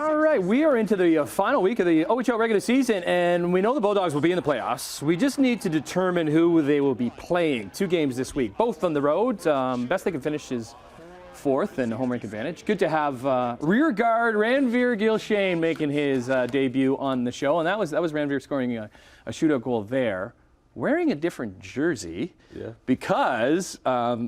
All right, we are into the final week of the OHL regular season, and we know the Bulldogs will be in the playoffs. We just need to determine who they will be playing. 2 games this week, both on the road. Best they can finish is 4th and home rink advantage. Good to have rear guard Ranvir Gill-Shane making his debut on the show, and that was Ranvir scoring a shootout goal there. Wearing a different jersey because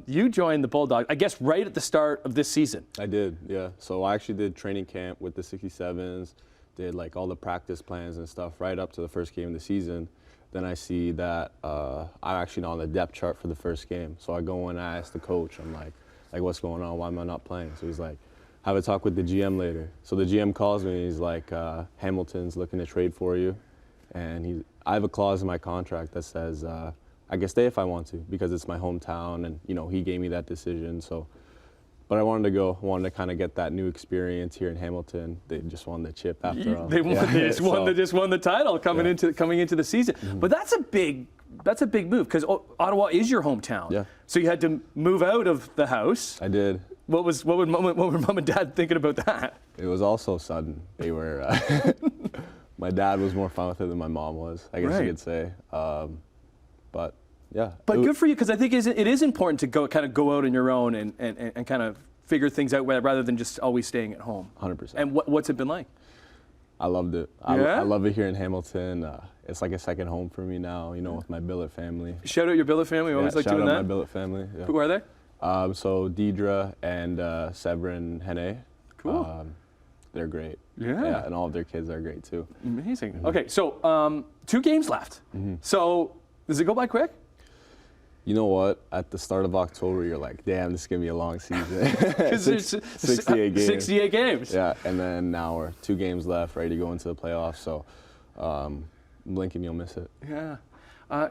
you joined the Bulldogs, I guess, right at the start of this season. I did, yeah. So I actually did training camp with the 67s, did like all the practice plans and stuff right up to the first game of the season. Then I see that I'm actually not on the depth chart for the first game. So I go and I ask the coach, I'm like, what's going on? Why am I not playing? So he's like, have a talk with the GM later. So the GM calls me and he's like, Hamilton's looking to trade for you. And I have a clause in my contract that says I can stay if I want to because it's my hometown, and you know he gave me that decision. So, but I wanted to go. I wanted to kind of get that new experience here in Hamilton. They just won the chip after all. They just won the title coming into the season. Mm-hmm. But that's a big move because Ottawa is your hometown. Yeah. So you had to move out of the house. I did. What were mom and dad thinking about that? It was all so sudden. They were. My dad was more fun with it than my mom was, I guess you could say. But yeah. But good for you, because I think it is important to go out on your own and kind of figure things out rather than just always staying at home. 100%. And what's it been like? I loved it. I love it here in Hamilton. It's like a second home for me now, you know, with my billet family. Shout out your billet family. We always like doing that. Shout out my billet family. Yeah. Who are they? So Deidre and Severin Hene. Cool. They're great. Yeah. And all of their kids are great too. Amazing. Mm-hmm. Okay, so 2 games left. Mm-hmm. So does it go by quick? You know what? At the start of October, you're like, damn, this is going to be a long season. 68 games. 68 games. Yeah, and then now we're 2 games left, ready to go into the playoffs. So blink and you'll miss it. Yeah.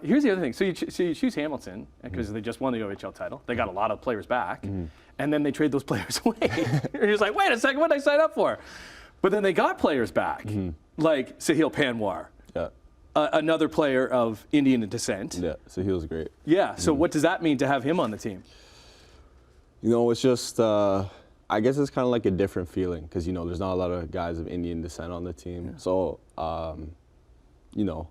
Here's the other thing. So you choose Hamilton because they just won the OHL title. They got a lot of players back, and then they trade those players away. You're just like, wait a second, what did I sign up for? But then they got players back, like Sahil Panwar, another player of Indian descent. Yeah, Sahil's great. Yeah. So what does that mean to have him on the team? You know, it's just I guess it's kind of like a different feeling because you know there's not a lot of guys of Indian descent on the team. Yeah. So you know.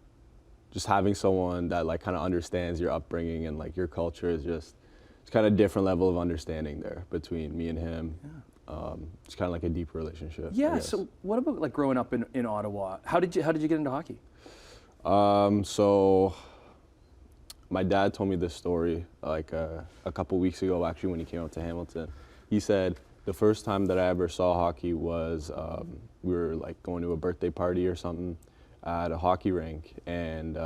Just having someone that like kind of understands your upbringing and like your culture is just it's kind of a different level of understanding there between me and him. Yeah. It's kind of like a deep relationship. Yeah. So what about like growing up in Ottawa? How did you get into hockey? So my dad told me this story like a couple weeks ago actually when he came out to Hamilton. He said the first time that I ever saw hockey was we were like going to a birthday party or something at a hockey rink, and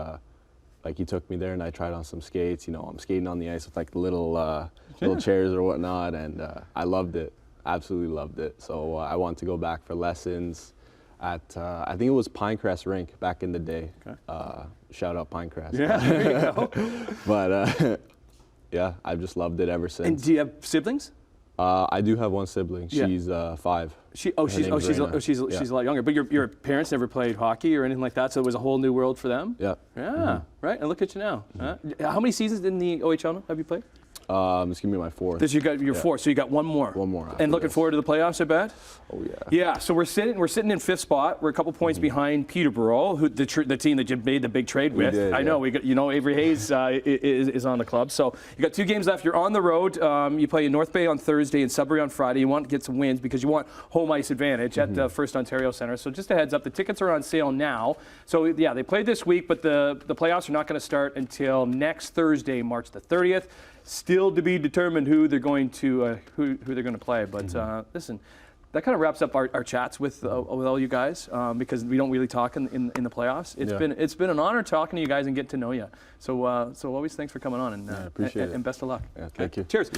like he took me there and I tried on some skates. You know, I'm skating on the ice with like the little chairs or whatnot, and I loved it, absolutely loved it. So I wanted to go back for lessons at I think it was Pinecrest Rink back in the day. Okay. Shout out Pinecrest. Yeah, there you go. But yeah, I've just loved it ever since. And do you have siblings? I do have one sibling. Yeah. She's 5. She's a lot younger. But your parents never played hockey or anything like that, so it was a whole new world for them. Yeah. Yeah. Right. And look at you now. How many seasons in the OHL have you played? It's gonna be my 4th. This you got your 4th, so you got one more. One more. And looking forward to the playoffs, I bet. Oh yeah. Yeah. So we're sitting in 5th spot. We're a couple points behind Peterborough, who the team that you made the big trade with. I know Avery Hayes is on the club. So you got 2 games left. You're on the road. You play in North Bay on Thursday and Sudbury on Friday. You want to get some wins because you want home ice advantage at the First Ontario Centre. So just a heads up, the tickets are on sale now. So yeah, they played this week, but the playoffs are not going to start until next Thursday, March the 30th. Still to be determined who they're going to play. But listen, that kind of wraps up our chats with all you guys because we don't really talk in the playoffs. It's been an honor talking to you guys and getting to know you. So always thanks for coming on and appreciate it. And best of luck. Yeah, thank you. Cheers.